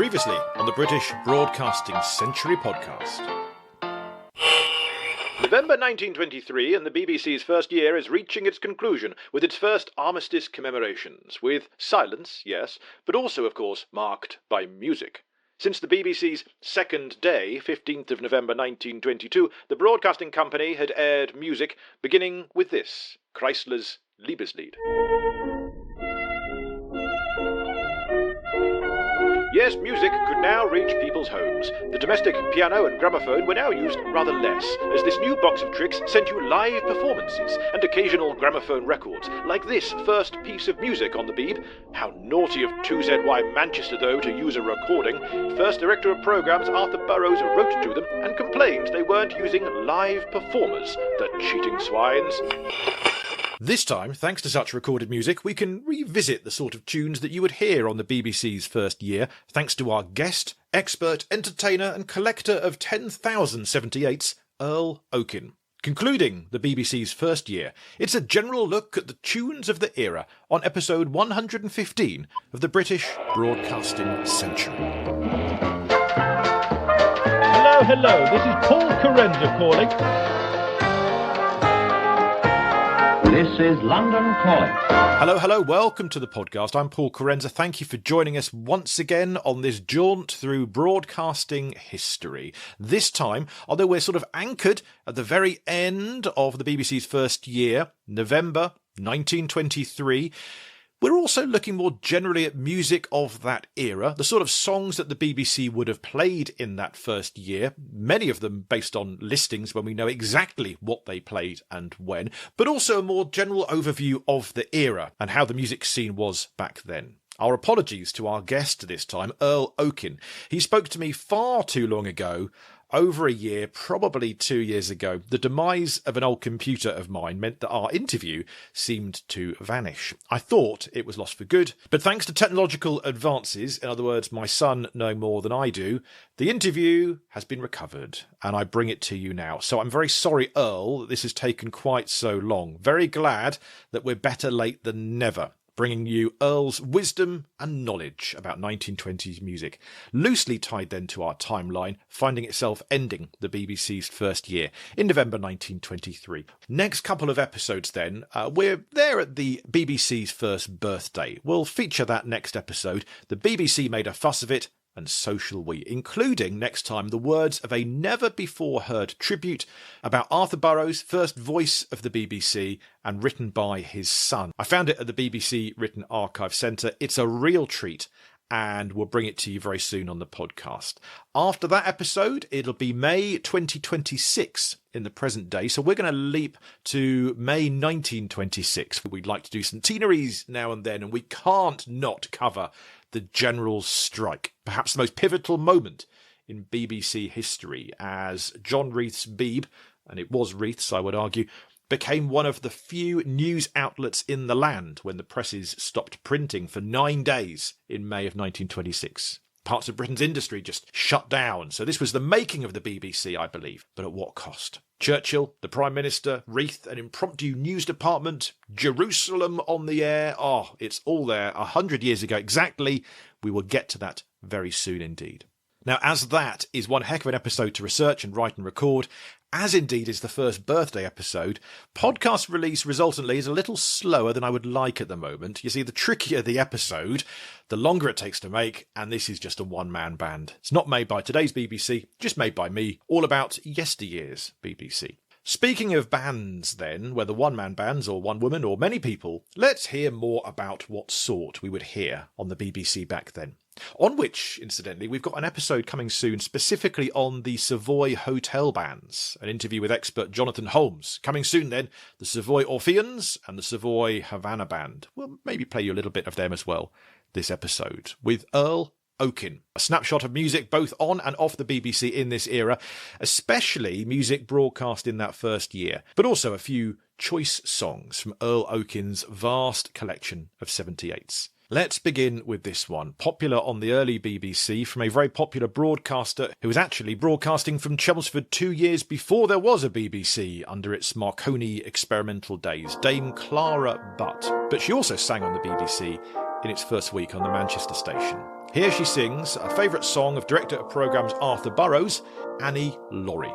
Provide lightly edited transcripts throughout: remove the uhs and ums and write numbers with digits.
Previously on the British Broadcasting Century podcast. November 1923 and the BBC's first year is reaching its conclusion with its first armistice commemorations, with silence, yes, but also, of course, marked by music. Since the BBC's second day, 15th of November 1922, the broadcasting company had aired music, beginning with this, Kreisler's Liebesleid. Yes, music could now reach people's homes. The domestic piano and gramophone were now used rather less, as this new box of tricks sent you live performances and occasional gramophone records, like this first piece of music on the Beeb. How naughty of 2ZY Manchester, though, to use a recording. First director of programmes, Arthur Burrows, wrote to them and complained they weren't using live performers, the cheating swines. This time, thanks to such recorded music, we can revisit the sort of tunes that you would hear on the BBC's first year, thanks to our guest, expert, entertainer and collector of 10,000 78s, Earl Okin. Concluding the BBC's first year, it's a general look at the tunes of the era on episode 115 of the British Broadcasting Century. Hello, this is Paul Carenza calling. This is London Calling. Hello, welcome to the podcast. I'm Paul Carenza. Thank you for joining us once again on this jaunt through broadcasting history. This time, although we're sort of anchored at the very end of the BBC's first year, November 1923, we're also looking more generally at music of that era, the sort of songs that the BBC would have played in that first year, many of them based on listings when we know exactly what they played and when, but also a more general overview of the era and how the music scene was back then. Our apologies to our guest this time, Earl Okin. He spoke to me far too long ago, over a year, probably 2 years ago. The demise of an old computer of mine meant that our interview seemed to vanish. I thought it was lost for good, but thanks to technological advances, in other words, my son knowing more than I do, the interview has been recovered, and I bring it to you now. So I'm very sorry, Earl, that this has taken quite so long. Very glad that we're better late than never, bringing you Earl's wisdom and knowledge about 1920s music, loosely tied then to our timeline, finding itself ending the BBC's first year in November 1923. Next couple of episodes then, we're there at the BBC's first birthday. We'll feature that next episode. The BBC made a fuss of it, and so shall we, including next time the words of a never-before-heard tribute about Arthur Burrows, first voice of the BBC, and written by his son. I found it at the BBC Written Archive Centre. It's a real treat, and we'll bring it to you very soon on the podcast. After that episode, it'll be May 2026 in the present day, so we're going to leap to May 1926. We'd like to do centenaries now and then, and we can't not cover the General Strike, perhaps the most pivotal moment in BBC history, as John Reith's Beeb, and it was Reith's, I would argue, became one of the few news outlets in the land when the presses stopped printing for 9 days in May of 1926. Parts of Britain's industry just shut down, so this was the making of the BBC, I believe, but at what cost? Churchill, the Prime Minister, Reith, an impromptu news department, Jerusalem on the air. Oh, it's all there 100 years ago exactly. We will get to that very soon indeed. Now, as that is one heck of an episode to research and write and record, as indeed is the first birthday episode, podcast release resultantly is a little slower than I would like at the moment. You see, the trickier the episode, the longer it takes to make, and this is just a one-man band. It's not made by today's BBC, just made by me, all about yesteryear's BBC. Speaking of bands then, whether one-man bands or one woman or many people, let's hear more about what sort we would hear on the BBC back then. On which, incidentally, we've got an episode coming soon specifically on the Savoy Hotel bands, an interview with expert Jonathan Holmes. Coming soon then, the Savoy Orpheans and the Savoy Havana Band. We'll maybe play you a little bit of them as well this episode, with Earl Okin. A snapshot of music both on and off the BBC in this era, especially music broadcast in that first year, but also a few choice songs from Earl Okin's vast collection of 78s. Let's begin with this one, popular on the early BBC from a very popular broadcaster who was actually broadcasting from Chelmsford 2 years before there was a BBC under its Marconi experimental days, Dame Clara Butt. But she also sang on the BBC in its first week on the Manchester station. Here she sings a favourite song of director of programmes Arthur Burrows, Annie Laurie.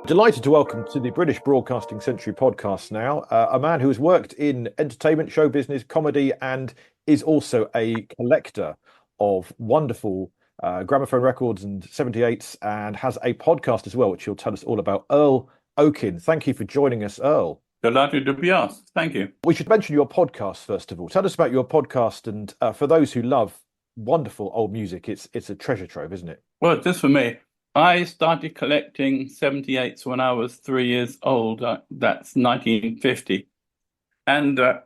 Delighted to welcome to the British Broadcasting Century podcast now a man who has worked in entertainment, show business, comedy, and is also a collector of wonderful gramophone records and 78s, and has a podcast as well, which he'll tell us all about. Earl Okin, thank you for joining us, Earl. Delighted to be asked. Thank you. We should mention your podcast first of all. Tell us about your podcast, and for those who love wonderful old music, it's a treasure trove, isn't it? Well, just for me, I started collecting 78s when I was 3 years old. That's 1950. And of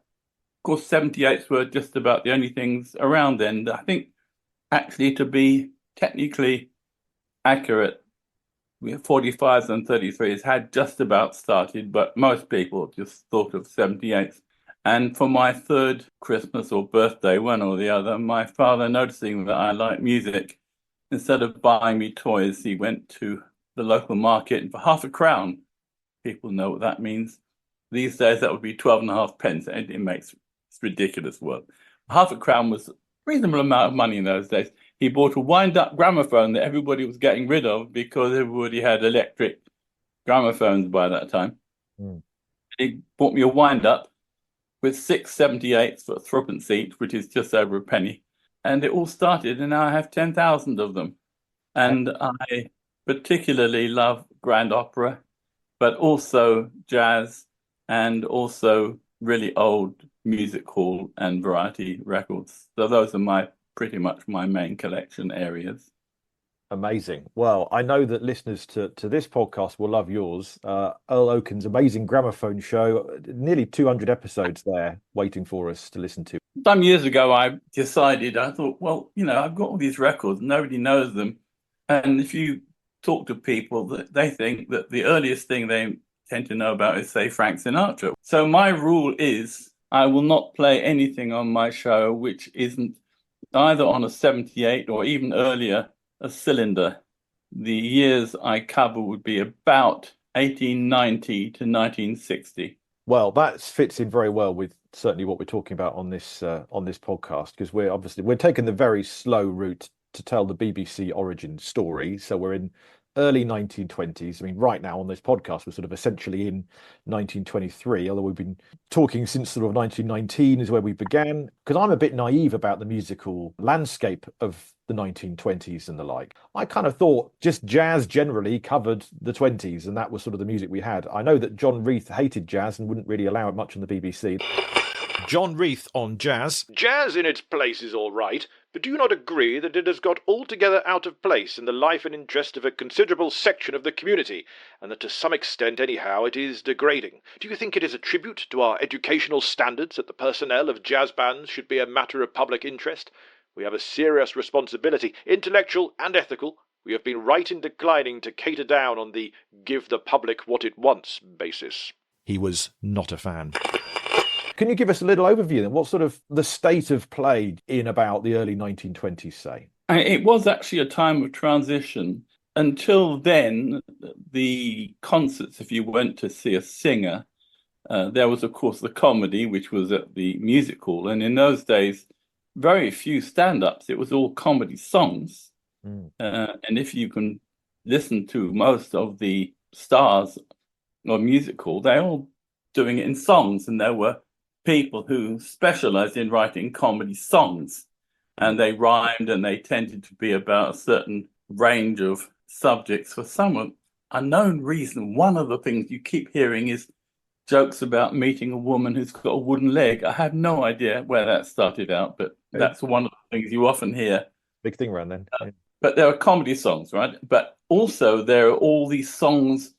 course, 78s were just about the only things around then. I think, actually, to be technically accurate, 45s and 33s had just about started, but most people just thought of 78s. And for my third Christmas or birthday, one or the other, my father, noticing that I like music, instead of buying me toys, he went to the local market, and for half a crown, people know what that means. These days, that would be 12.5 pence. It's ridiculous work. Half a crown was a reasonable amount of money in those days. He bought a wind-up gramophone that everybody was getting rid of because everybody had electric gramophones by that time. He bought me a wind-up with 6 78s for a threepence each, which is just over a penny. And it all started, and now I have 10,000 of them. And I particularly love grand opera, but also jazz, and also really old music hall and variety records. So those are pretty much my main collection areas. Amazing. Well, I know that listeners to this podcast will love yours. Earl Okin's amazing gramophone show, nearly 200 episodes there waiting for us to listen to. Some years ago, I thought, well, I've got all these records, nobody knows them. And if you talk to people, they think that the earliest thing they tend to know about is, say, Frank Sinatra. So my rule is I will not play anything on my show which isn't either on a 78 or even earlier, a cylinder. The years I cover would be about 1890 to 1960. Well, that fits in very well with certainly what we're talking about on this podcast, because we're taking the very slow route to tell the BBC origin story. So we're in early 1920s. I mean, right now on this podcast, we're sort of essentially in 1923, although we've been talking since sort of 1919 is where we began, because I'm a bit naive about the musical landscape of the 1920s and the like. I kind of thought just jazz generally covered the 20s, and that was sort of the music we had. I know that John Reith hated jazz and wouldn't really allow it much on the BBC. John Reith on jazz. Jazz in its place is all right, but do you not agree that it has got altogether out of place in the life and interest of a considerable section of the community, and that to some extent anyhow it is degrading? Do you think it is a tribute to our educational standards that the personnel of jazz bands should be a matter of public interest? We have a serious responsibility, intellectual and ethical. We have been right in declining to cater down on the give the public what it wants basis. He was not a fan. Can you give us a little overview then? What sort of the state of play in about the early 1920s, say? It was actually a time of transition. Until then, the concerts, if you went to see a singer, there was, of course, the comedy, which was at the music hall. And in those days, very few stand-ups. It was all comedy songs. And if you can listen to most of the stars of music hall, they're all doing it in songs. And there were people who specialized in writing comedy songs, and they rhymed, and they tended to be about a certain range of subjects. For some unknown reason, one of the things you keep hearing is jokes about meeting a woman who's got a wooden leg. I have no idea where that started out, but that's one of the things you often hear. Big thing around then. But there are comedy songs, right? But also there are all these songs,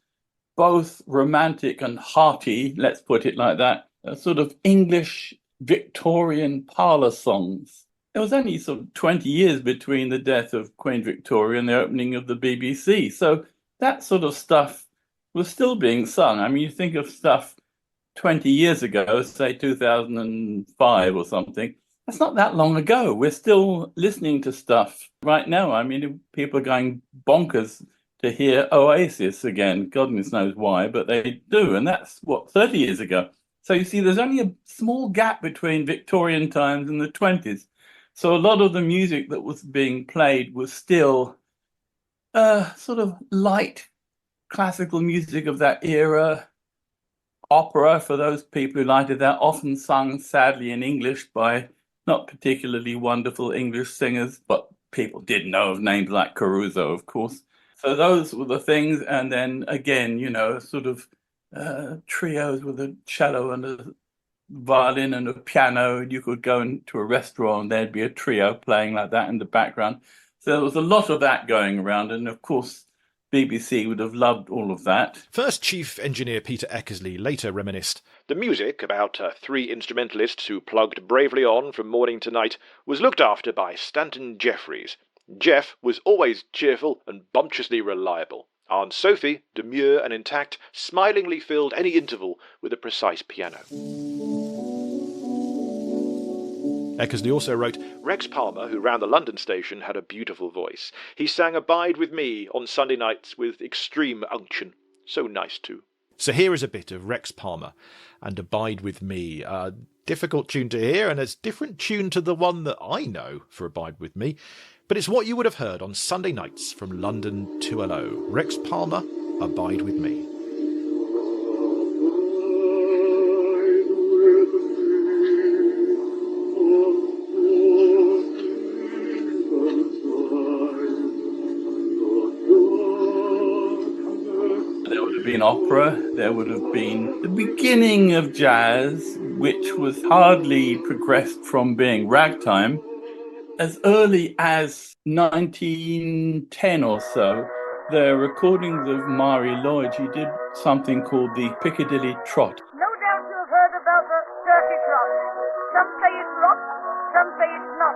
both romantic and hearty, let's put it like that, sort of English Victorian parlour songs. there was only sort of 20 years between the death of Queen Victoria and the opening of the BBC. So that sort of stuff was still being sung. I mean, you think of stuff 20 years ago, say 2005 or something, that's not that long ago. We're still listening to stuff right now. I mean, people are going bonkers to hear Oasis again. Goodness knows why, but they do. And that's, 30 years ago. So you see, there's only a small gap between Victorian times and the 20s. So a lot of the music that was being played was still sort of light classical music of that era. Opera, for those people who liked it, that often sung sadly in English by not particularly wonderful English singers, but people did know of names like Caruso, of course. So those were the things. And then again, sort of trios with a cello and a violin and a piano. You could go into a restaurant, there'd be a trio playing like that in the background. So there was a lot of that going around. And of course, BBC would have loved all of that. First Chief Engineer Peter Eckersley later reminisced, "The music, about 3 instrumentalists who plugged bravely on from morning to night, was looked after by Stanton Jeffries. Jeff was always cheerful and bumptiously reliable. Aunt Sophie, demure and intact, smilingly filled any interval with a precise piano." Eckersley also wrote, "Rex Palmer, who ran the London station, had a beautiful voice. He sang Abide With Me on Sunday nights with extreme unction. So nice too." So here is a bit of Rex Palmer and Abide With Me. Difficult tune to hear, and it's a different tune to the one that I know for Abide With Me. But it's what you would have heard on Sunday nights from London 2LO. Rex Palmer, Abide With Me. Been opera, there would have been the beginning of jazz, which was hardly progressed from being ragtime. As early as 1910 or so, there are recordings of Mari Lloyd. She did something called the Piccadilly Trot. No doubt you have heard about the Turkey Trot. Some say it's rock, some say it's not.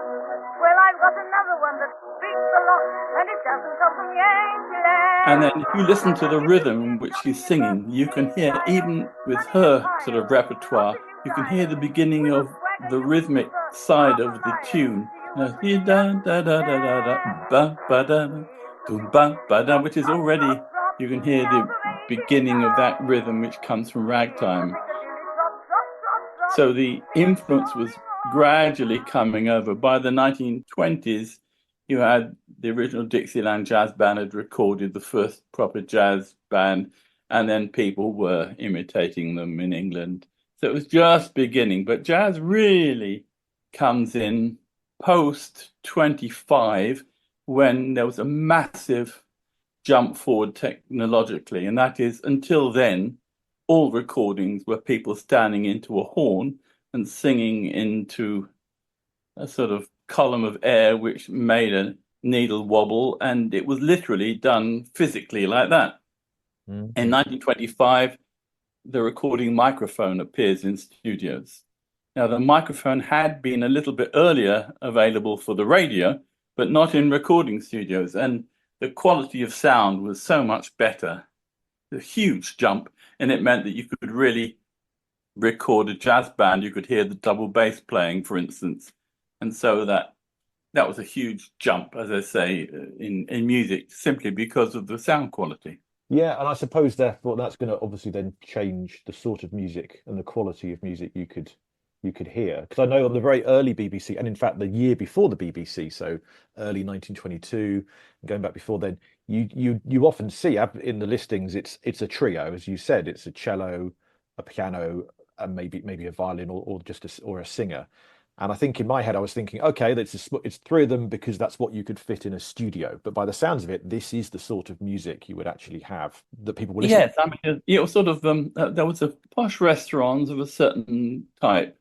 Well, I've got another one that beats a lot, and it doesn't come from Yankee Land. And then if you listen to the rhythm in which she's singing, you can hear, even with her sort of repertoire, you can hear the beginning of the rhythmic side of the tune. Which is already, you can hear the beginning of that rhythm which comes from ragtime. So the influence was gradually coming over. By the 1920s, you had the original Dixieland Jazz Band had recorded the first proper jazz band, and then people were imitating them in England. So it was just beginning, but jazz really comes in post-25, when there was a massive jump forward technologically, and that is, until then, all recordings were people standing into a horn and singing into a sort of column of air which made a needle wobble, and it was literally done physically like that. Mm-hmm. In 1925, the recording microphone appears in studios. Now, the microphone had been a little bit earlier available for the radio, but not in recording studios, and the quality of sound was so much better. A huge jump, and it meant that you could really record a jazz band. You could hear the double bass playing, for instance. And so that was a huge jump, as I say, in music, simply because of the sound quality. Yeah, and I suppose therefore that's going to obviously then change the sort of music and the quality of music you could hear. Because I know on the very early BBC, and in fact the year before the BBC, so early 1922, going back before then, you often see in the listings it's a trio, as you said. It's a cello, a piano, and maybe a violin or just a singer. And I think in my head I was thinking, okay, it's 3 of them because that's what you could fit in a studio. But by the sounds of it, this is the sort of music you would actually have that people would listen to. Yes, I mean, it was sort of there was a posh restaurants of a certain type,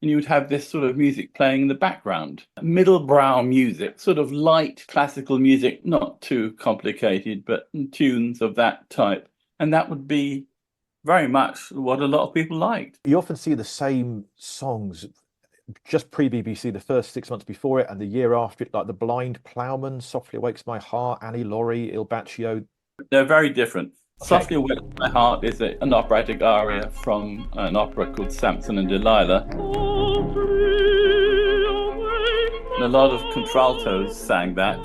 and you would have this sort of music playing in the background, middlebrow music, sort of light classical music, not too complicated, but tunes of that type, and that would be very much what a lot of people liked. You often see the same songs just pre-BBC, the first 6 months before it and the year after it, like The Blind Ploughman, Softly Awakes My Heart, Annie Laurie, Il Baccio. They're very different. Okay. Softly Awakes My Heart is an operatic aria from an opera called Samson and Delilah. And a lot of contraltos sang that.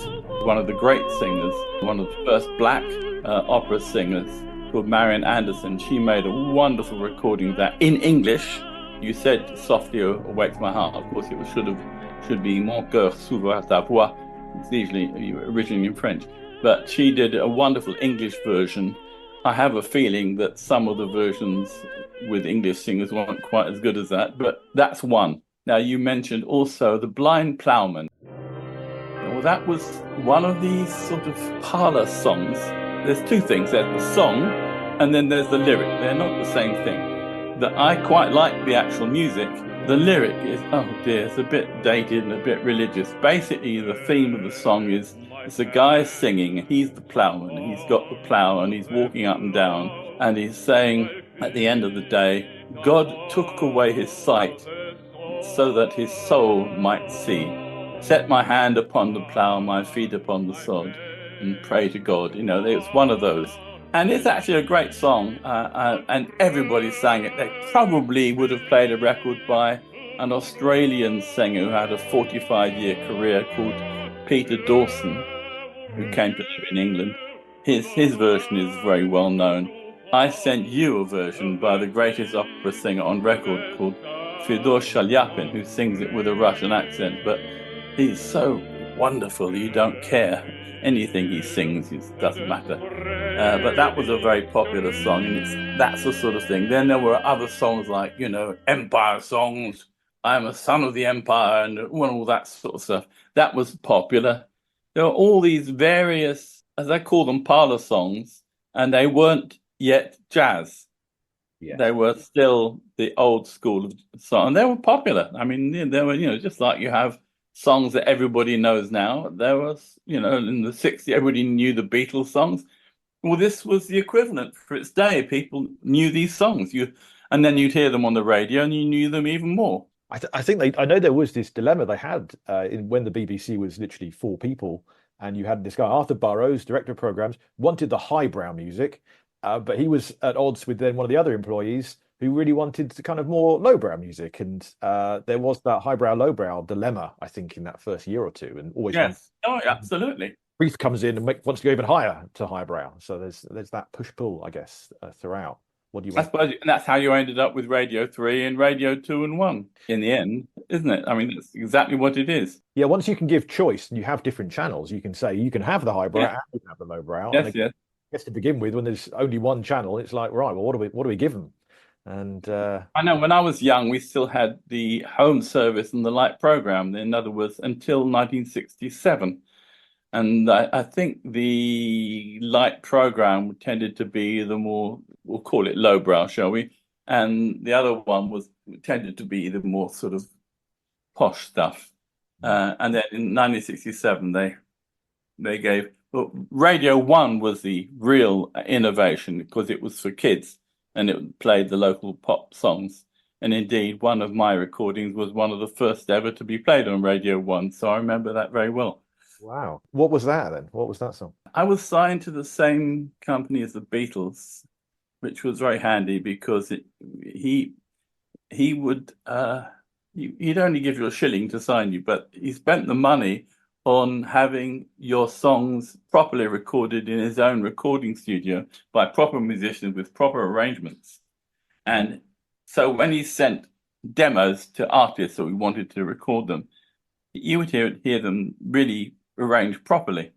One of the great singers, one of the first black opera singers, called Marian Anderson, she made a wonderful recording of that in English. You said Softly Awakes My Heart. Of course, it should be Mon cœur s'ouvre à ta voix. It's usually originally in French. But she did a wonderful English version. I have a feeling that some of the versions with English singers weren't quite as good as that, but that's one. Now, you mentioned also The Blind Ploughman. Well, that was one of these sort of parlor songs. There's two things. There's the song, and then there's the lyric. They're not the same thing. I quite like the actual music. The lyric is, oh dear, it's a bit dated and a bit religious. Basically, the theme of the song is, it's a guy singing, he's the ploughman, and he's got the plough, and he's walking up and down, and he's saying, at the end of the day, God took away his sight so that his soul might see. Set my hand upon the plough, my feet upon the sod, and pray to God. You know, it's one of those. And it's actually a great song, and everybody sang it. They probably would have played a record by an Australian singer who had a 45-year career called Peter Dawson, who came to live in England. His version is very well known. I sent you a version by the greatest opera singer on record called Fyodor Shalyapin, who sings it with a Russian accent, but he's so wonderful you don't care. Anything he sings, it doesn't matter. But that was a very popular song, and that's the sort of thing. Then there were other songs like, you know, Empire songs, I'm a son of the Empire, and all that sort of stuff. That was popular. There were all these various, as I call them, parlor songs, and they weren't yet jazz. Yes. They were still the old school of song, and they were popular. I mean, they were, you know, just like you have songs that everybody knows now. There was, you know, in the 60s, everybody knew the Beatles songs. Well, this was the equivalent for its day. People knew these songs, and then you'd hear them on the radio, and you knew them even more. I think I know there was this dilemma they had when the BBC was literally 4 people, and you had this guy Arthur Burrows, director of programs, wanted the highbrow music, but he was at odds with then one of the other employees who really wanted the kind of more lowbrow music, and there was that highbrow lowbrow dilemma, I think, in that first year or two, and always. Yes, absolutely. Brief comes in and wants to go even higher to highbrow, so there's that push pull, I guess, throughout. What do you? I suppose, and that's how you ended up with Radio 3 and Radio 2 and 1 in the end, isn't it? I mean, that's exactly what it is. Yeah, once you can give choice and you have different channels, you can say you can have the highbrow and you can have the lowbrow. Yes, yes. I guess to begin with, when there's only one channel, it's like, right, well, what do we give them? And I know when I was young, we still had the home service and the light program. In other words, until 1967. And I think the light program tended to be the more, we'll call it lowbrow, shall we? And the other one tended to be the more sort of posh stuff. And then in 1967, they gave, well, Radio 1 was the real innovation because it was for kids and it played the local pop songs. And indeed, one of my recordings was one of the first ever to be played on Radio 1. So I remember that very well. Wow. What was that then? What was that song? I was signed to the same company as the Beatles, which was very handy because he'd only give you a shilling to sign you, but he spent the money on having your songs properly recorded in his own recording studio by proper musicians with proper arrangements. And so when he sent demos to artists that we wanted to record them, you would hear them really arranged properly,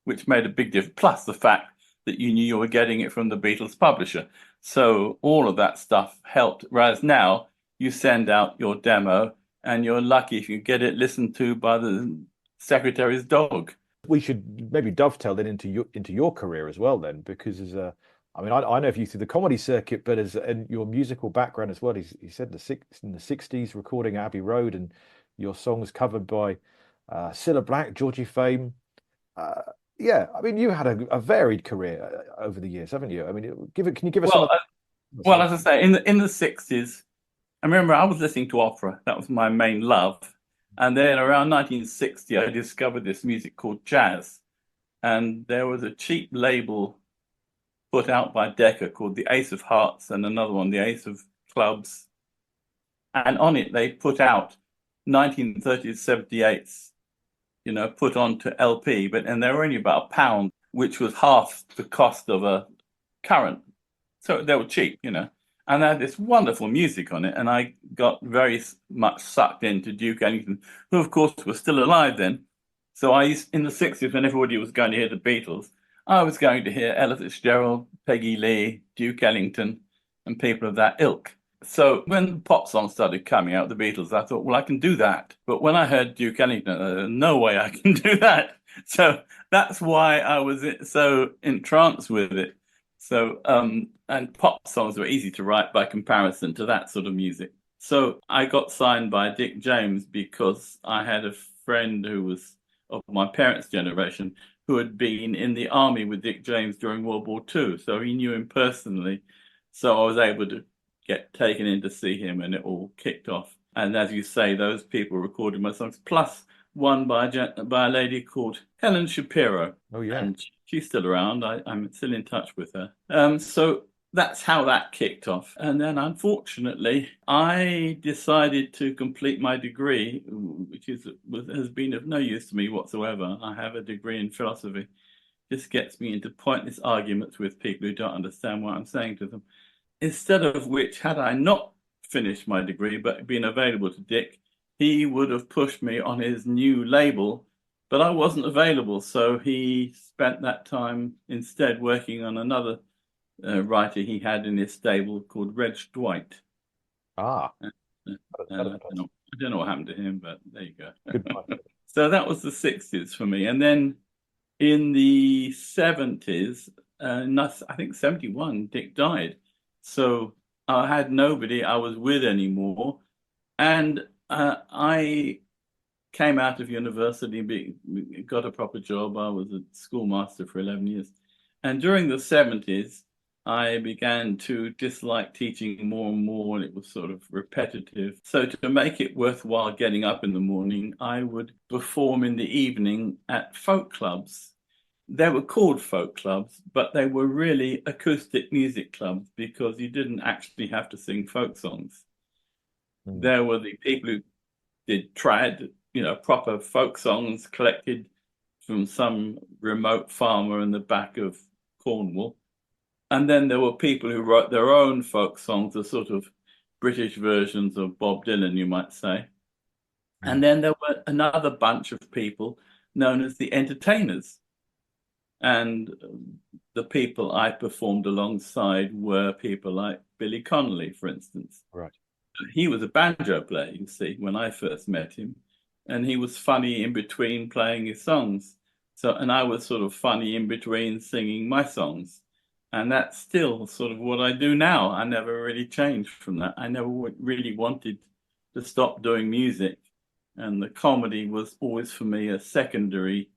which made a big difference. Plus the fact that you knew you were getting it from the Beatles publisher. So all of that stuff helped. Whereas now you send out your demo and you're lucky if you get it listened to by the secretary's dog. We should maybe dovetail then into your career as well then, because as a, I mean, I know of you through the comedy circuit, but as and your musical background as well. He said in the 60s recording Abbey Road, and your songs covered by Cilla Black, Georgie Fame. Yeah, I mean, you had a varied career over the years, haven't you? I mean, can you give us some? Well, as I say, in the 60s, I remember I was listening to opera. That was my main love. And then around 1960, I discovered this music called jazz. And there was a cheap label put out by Decca called the Ace of Hearts and another one, the Ace of Clubs. And on it, they put out 1930s, 78s, put onto LP, and they were only about £1, which was half the cost of a current. So they were cheap, And they had this wonderful music on it, and I got very much sucked into Duke Ellington, who, of course, was still alive then. So in the 60s, when everybody was going to hear the Beatles, I was going to hear Ella Fitzgerald, Peggy Lee, Duke Ellington, and people of that ilk. So when pop songs started coming out, the Beatles, I thought, well, I can do that. But when I heard Duke Ellington, no way I can do that. So that's why I was so entranced with it. So, and pop songs were easy to write by comparison to that sort of music. So I got signed by Dick James because I had a friend who was of my parents' generation who had been in the army with Dick James during World War II. So he knew him personally. So I was able to get taken in to see him, and it all kicked off. And as you say, those people recorded my songs, plus one by a lady called Helen Shapiro. Oh, yeah. And she's still around. I'm still in touch with her. So that's how that kicked off. And then, unfortunately, I decided to complete my degree, which has been of no use to me whatsoever. I have a degree in philosophy. This gets me into pointless arguments with people who don't understand what I'm saying to them. Instead of which, had I not finished my degree but been available to Dick, he would have pushed me on his new label, but I wasn't available. So he spent that time instead working on another writer he had in his stable called Reg Dwight. Ah. I don't know what happened to him, but there you go. Goodbye. So that was the 60s for me. And then in the 70s, I think 71, Dick died. So I had nobody I was with anymore. And I came out of university, got a proper job. I was a schoolmaster for 11 years. And during the 70s, I began to dislike teaching more and more, and it was sort of repetitive. So to make it worthwhile getting up in the morning, I would perform in the evening at folk clubs. They were called folk clubs, but they were really acoustic music clubs because you didn't actually have to sing folk songs. There were the people who did trad, proper folk songs collected from some remote farmer in the back of Cornwall. And then there were people who wrote their own folk songs, the sort of British versions of Bob Dylan, you might say. And then there were another bunch of people known as the entertainers. And the people I performed alongside were people like Billy Connolly, for instance. Right. He was a banjo player, you see, when I first met him. And he was funny in between playing his songs. And I was sort of funny in between singing my songs. And that's still sort of what I do now. I never really changed from that. I never really wanted to stop doing music. And the comedy was always for me a secondary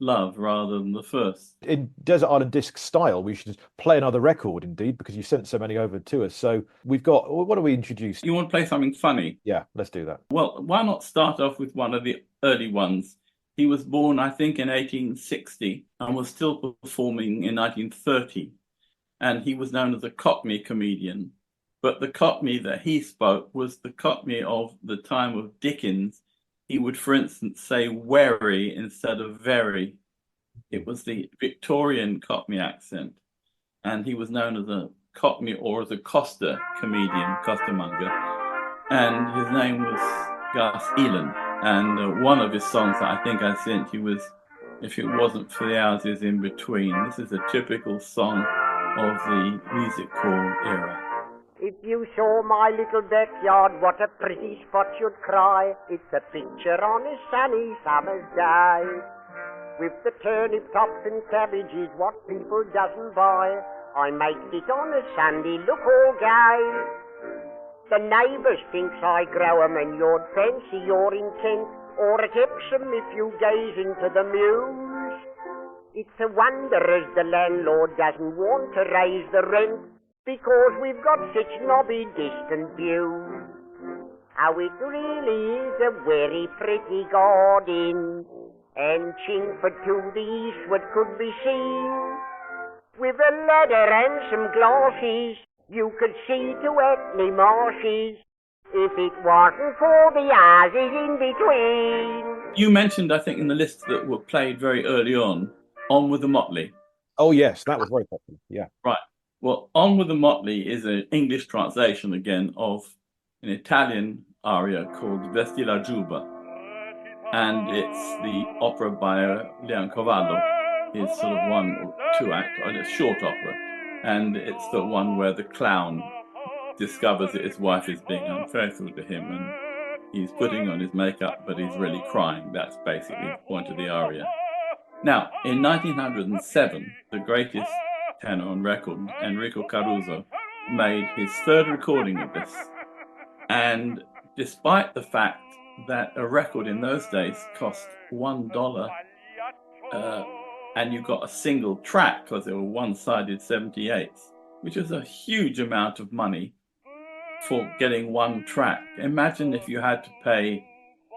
love rather than the first. In Desert Island Disc style, we should play another record, indeed, because you sent so many over to us. So we've got, what do we introduce? You want to play something funny? Yeah, let's do that. Well, why not start off with one of the early ones? He was born, I think, in 1860 and was still performing in 1930. And he was known as a Cockney comedian. But the Cockney that he spoke was the Cockney of the time of Dickens. He would, for instance, say "werry" instead of "very." It was the Victorian Cockney accent. And he was known as a Cockney or as a Coster comedian, costermonger. And his name was Gus Elan. And one of his songs that I think I sent you was "If It Wasn't for the Houses in Between." This is a typical song of the music hall era. If you saw my little backyard, what a pretty spot you'd cry. It's a picture on a sunny summer's day. With the turnip tops and cabbages, what people doesn't buy. I makes it on a Sunday look all gay. The neighbours thinks I grow 'em and you'd fancy your intent, or at Epsom if you gaze into the mews. It's a wonder as the landlord doesn't want to raise the rent, because we've got such knobby distant views. how it really is a very pretty garden. And Chingford to the eastward could be seen, with a ladder and some glasses, you could see to Hackney Marshes, if it wasn't for the houses in between. You mentioned, I think, in the list that were played very early On with the Motley. Oh yes, that was very popular. Yeah. Right. Well, On with the Motley is an English translation again of an Italian aria called Vesti la Giuba. And it's the opera by Leoncavallo. It's sort of 1 or 2 act, and it's a short opera. And it's the one where the clown discovers that his wife is being unfaithful to him and he's putting on his makeup, but he's really crying. That's basically the point of the aria. Now, in 1907, the greatest tenor on record, Enrico Caruso, made his 3rd recording of this. And despite the fact that a record in those days cost $1, and you got a single track because they were one-sided 78s, which is a huge amount of money for getting one track. Imagine if you had to pay,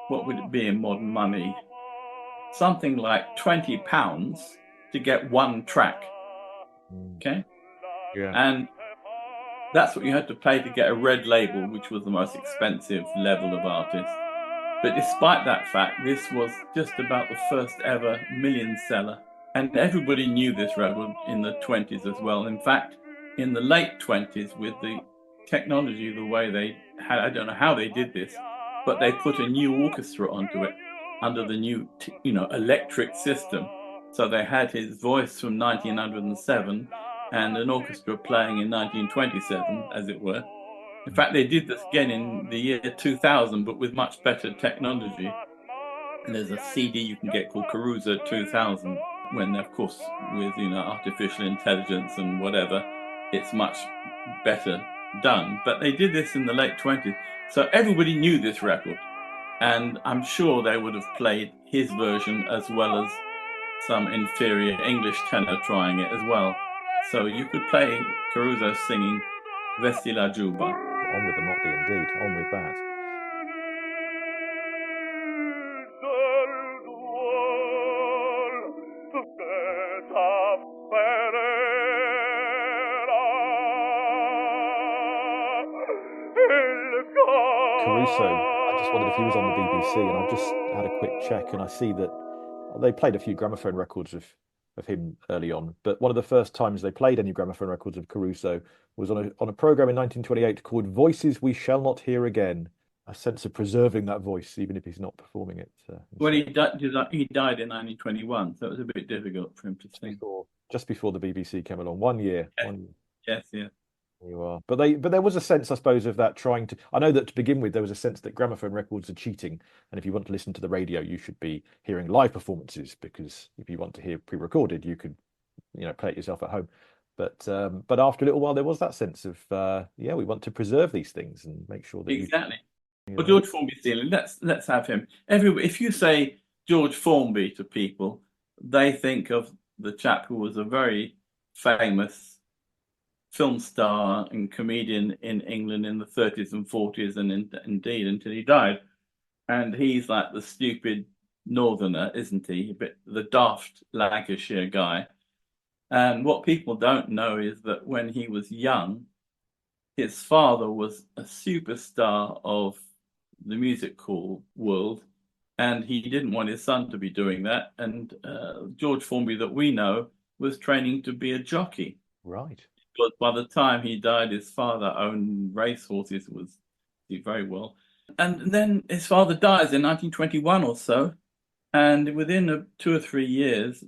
what would it be in modern money? Something like £20 to get one track. Okay? Yeah. And that's what you had to pay to get a red label, which was the most expensive level of artist. But despite that fact, this was just about the first ever million seller. And everybody knew this record in the 20s as well. In fact, in the late 20s, with the technology, the way they had, I don't know how they did this, but they put a new orchestra onto it under the new, electric system. So they had his voice from 1907 and an orchestra playing in 1927, as it were. In fact, they did this again in the year 2000, but with much better technology. And there's a CD you can get called Caruso 2000, when, of course, with artificial intelligence and whatever, it's much better done. But they did this in the late 20s, so everybody knew this record, and I'm sure they would have played his version as well as some inferior English tenor trying it as well. So you could play Caruso singing Vesti la Giuba. On with the Motley, indeed. On with that. Caruso, I just wondered if he was on the BBC, and I've just had a quick check, and I see that they played a few gramophone records of him early on, but one of the first times they played any gramophone records of Caruso was on a program in 1928 called Voices We Shall Not Hear Again. A sense of preserving that voice, even if he's not performing it. Well, he died in 1921, so it was a bit difficult for him to sing. Just before the BBC came along, 1 year. Yes. 1 year. Yes, yeah. You are, but there was a sense, I suppose, of that trying to. I know that to begin with, there was a sense that gramophone records are cheating, and if you want to listen to the radio, you should be hearing live performances, because if you want to hear pre-recorded, you could, play it yourself at home. But after a little while, there was that sense of, we want to preserve these things and make sure that exactly. Well, George Formby stealing. Let's have him. If you say George Formby to people, they think of the chap who was a very famous film star and comedian in England in the 30s and 40s, and indeed until he died. And he's like the stupid northerner, isn't he? A bit the daft Lancashire guy. And what people don't know is that when he was young, his father was a superstar of the music hall world, and he didn't want his son to be doing that. And George Formby, that we know, was training to be a jockey. Right. But by the time he died, his father owned racehorses, did very well. And then his father dies in 1921 or so. And within 2 or 3 years,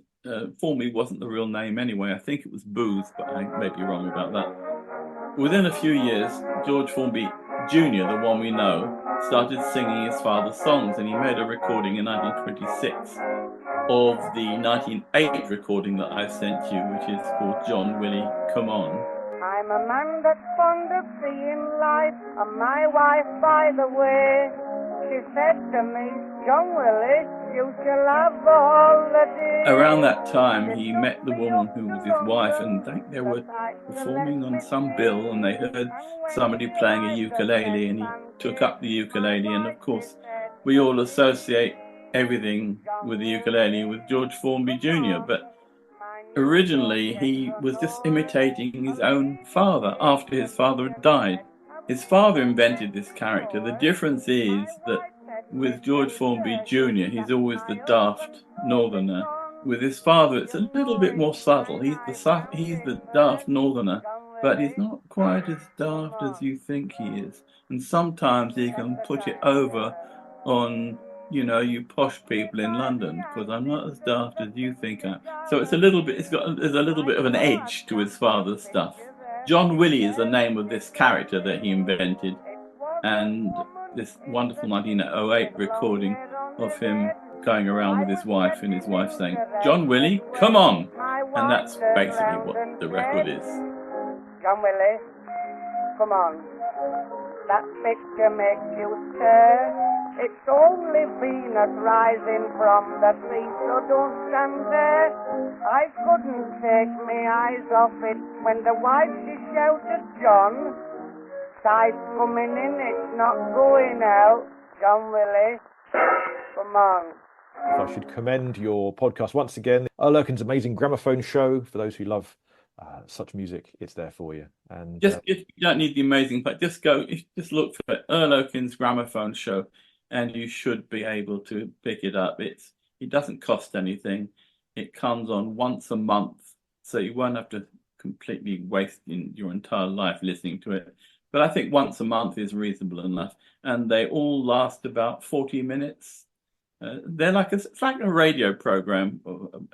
Formby wasn't the real name anyway. I think it was Booth, but I may be wrong about that. Within a few years, George Formby Jr., the one we know, started singing his father's songs, and he made a recording in 1926 of the 1908 recording that I sent you, which is called John Willie Come On. I'm a man that's fond of seeing life, and my wife, by the way, she said to me, John Willie, you shall have all the day. Around that time, he met the woman who was his wife, and they were performing on some bill, and they heard somebody playing a ukulele, and he took up the ukulele, and of course, we all associate everything with the ukulele with George Formby Jr., but originally he was just imitating his own father after his father had died. His father invented this character. The difference is that with George Formby Jr., he's always the daft northerner. With his father, it's a little bit more subtle. He's the daft northerner, but he's not quite as daft as you think he is. And sometimes he can put it over on, you posh people in London, because I'm not as daft as you think I am. So it's a little bit. There's a little bit of an edge to his father's stuff. John Willie is the name of this character that he invented, and this wonderful 1908 recording of him going around with his wife, and his wife saying, "John Willie, come on," and that's basically what the record is. John Willie, come on. That picture makes you stir. It's only Venus rising from the sea, so don't stand there. I couldn't take my eyes off it when the wife she shouted, "John, tide's coming in, it's not going out." John Willie, come on. I should commend your podcast once again. Earl Okin's amazing Gramophone show. For those who love such music, it's there for you. And Just if you don't need the amazing, but just look for Earl Okin's Gramophone show, and you should be able to pick it up. It doesn't cost anything. It comes on once a month, so you won't have to completely waste your entire life listening to it. But I think once a month is reasonable enough, and they all last about 40 minutes. It's like a radio program,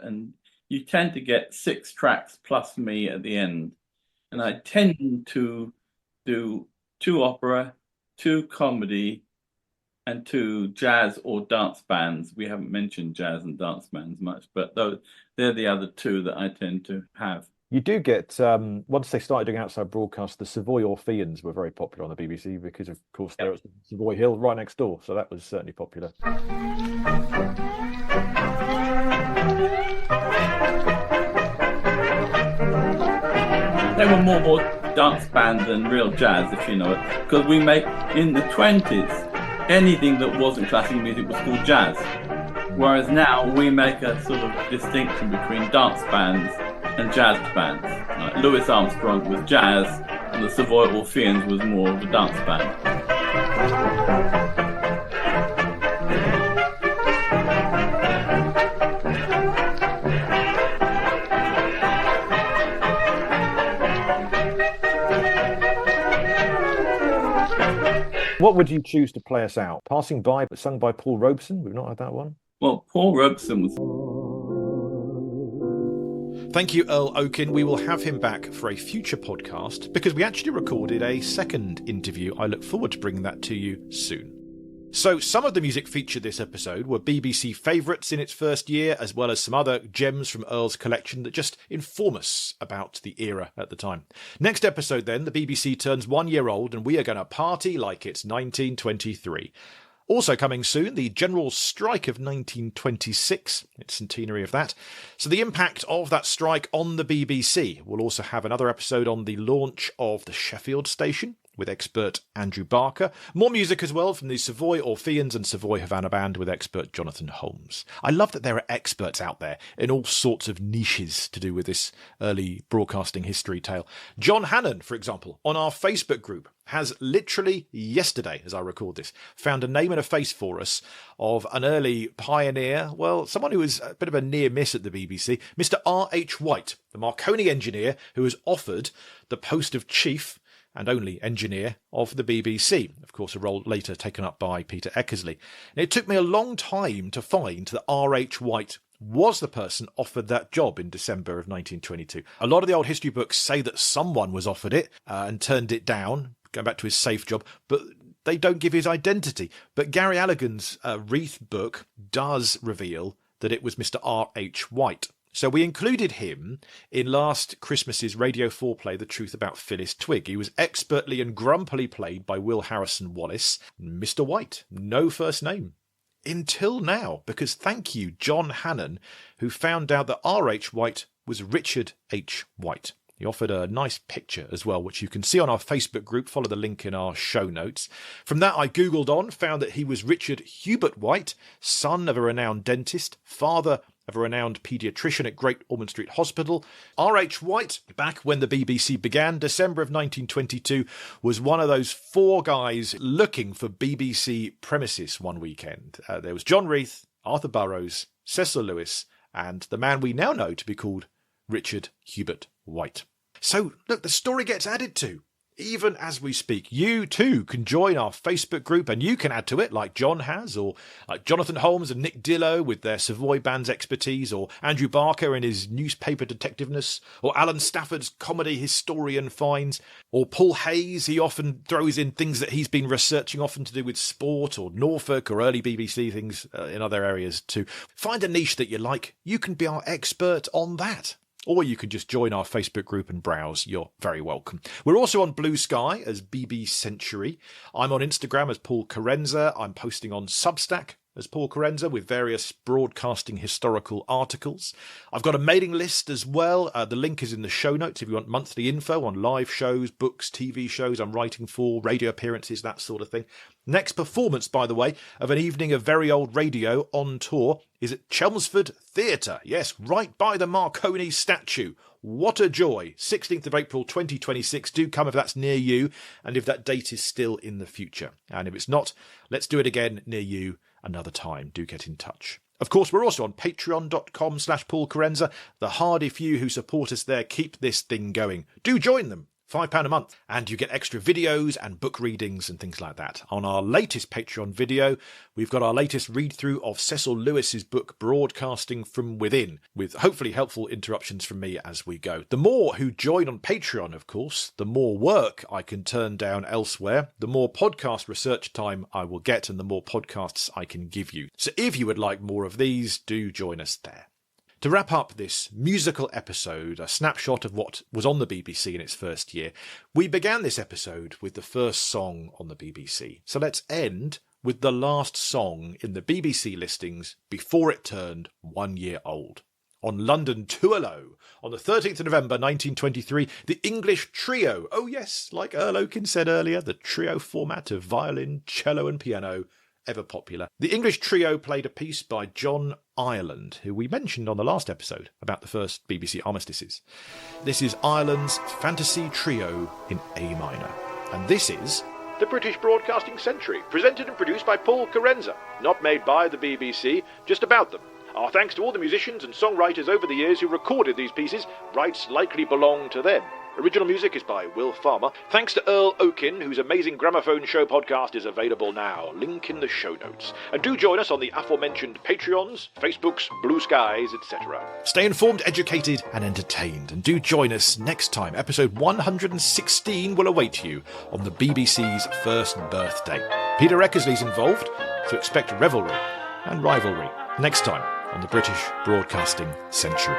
and you tend to get 6 tracks plus me at the end. And I tend to do 2 opera, 2 comedy, and 2 jazz or dance bands. We haven't mentioned jazz and dance bands much, but they're the other 2 that I tend to have. you do get, once they started doing outside broadcasts, the Savoy Orpheans were very popular on the BBC because, of course, there was Savoy Hill right next door. So that was certainly popular. They were more dance band than real jazz, if you know it, because we make, in the 20s, anything that wasn't classical music was called jazz. Whereas now we make a sort of distinction between dance bands and jazz bands. Like Louis Armstrong was jazz, and the Savoy Orpheans was more of a dance band. What would you choose to play us out? Passing By, but sung by Paul Robeson? We've not had that one. Well, Paul Robeson was... Thank you, Earl Okin. We will have him back for a future podcast because we actually recorded a second interview. I look forward to bringing that to you soon. So some of the music featured this episode were BBC favourites in its first year, as well as some other gems from Earl's collection that just inform us about the era at the time. Next episode then, the BBC turns 1 year old and we are going to party like it's 1923. Also coming soon, the General Strike of 1926, its centenary of that. So the impact of that strike on the BBC. We'll also have another episode on the launch of the Sheffield station with expert Andrew Barker. More music as well from the Savoy Orpheans and Savoy Havana Band with expert Jonathan Holmes. I love that there are experts out there in all sorts of niches to do with this early broadcasting history tale. John Hannon, for example, on our Facebook group, has literally yesterday, as I record this, found a name and a face for us of an early pioneer, well, someone who was a bit of a near miss at the BBC, Mr. R.H. White, the Marconi engineer who was offered the post of chief and only engineer of the BBC. Of course, a role later taken up by Peter Eckersley. And it took me a long time to find that R.H. White was the person offered that job in December of 1922. A lot of the old history books say that someone was offered it and turned it down, going back to his safe job, but they don't give his identity. But Gary Allegan's Wreath book does reveal that it was Mr. R.H. White. So we included him in last Christmas's Radio 4 play, The Truth About Phyllis Twigg. He was expertly and grumpily played by Will Harrison Wallace. Mr. White, no first name. until now, because thank you, John Hannon, who found out that R.H. White was Richard H. White. He offered a nice picture as well, which you can see on our Facebook group. Follow the link in our show notes. From that, I Googled on, found that he was Richard Hubert White, son of a renowned dentist, father of a renowned paediatrician at Great Ormond Street Hospital. R.H. White, back when the BBC began, December of 1922, was one of those 4 guys looking for BBC premises one weekend. There was John Reith, Arthur Burrows, Cecil Lewis, and the man we now know to be called Richard Hubert White. So, look, the story gets added to. Even as we speak, you too can join our Facebook group and you can add to it like John has, or like Jonathan Holmes and Nick Dillow with their Savoy Band's expertise, or Andrew Barker and his newspaper detectiveness, or Alan Stafford's comedy historian finds, or Paul Hayes, he often throws in things that he's been researching, often to do with sport or Norfolk or early BBC things in other areas too. Find a niche that you like, you can be our expert on that. Or you can just join our Facebook group and browse. You're very welcome. We're also on Blue Sky as BB Century. I'm on Instagram as Paul Carenza. I'm posting on Substack as Paul Carenza with various broadcasting historical articles. I've got a mailing list as well. The link is in the show notes if you want monthly info on live shows, books, TV shows I'm writing for, radio appearances, that sort of thing. Next performance, by the way, of an evening of very old radio on tour is at Chelmsford Theatre. Yes, right by the Marconi statue. What a joy. 16th of April 2026. Do come if that's near you and if that date is still in the future. And if it's not, let's do it again near you another time. Do get in touch. Of course, we're also on patreon.com/Paul Carenza. The hardy few who support us there keep this thing going. Do join them. £5 a month, and you get extra videos and book readings and things like that. On our latest Patreon video, we've got our latest read-through of Cecil Lewis's book Broadcasting from Within, with hopefully helpful interruptions from me as we go. The more who join on Patreon, of course, the more work I can turn down elsewhere, the more podcast research time I will get, and the more podcasts I can give you. So if you would like more of these, do join us there. To wrap up this musical episode, a snapshot of what was on the BBC in its first year, we began this episode with the first song on the BBC. So let's end with the last song in the BBC listings before it turned 1 year old. On London 2-0, on the 13th of November 1923, the English trio, oh yes, like Earl Okin said earlier, the trio format of violin, cello and piano, ever popular. The English trio played a piece by John Ireland, who we mentioned on the last episode about the first BBC armistices. This is Ireland's Phantasie Trio in A minor. And this is the British Broadcasting Century, presented and produced by Paul Carenza. Not made by the BBC, just about them. Our thanks to all the musicians and songwriters over the years who recorded these pieces. Rights likely belong to them. Original music is by Will Farmer. Thanks to Earl Okin, whose amazing Gramophone show podcast is available now. Link in the show notes. And do join us on the aforementioned Patreons, Facebooks, Blue Skies, etc. Stay informed, educated and entertained. And do join us next time. Episode 116 will await you on the BBC's first birthday. Peter Eckersley's involved, so expect revelry and rivalry next time on the British Broadcasting Century.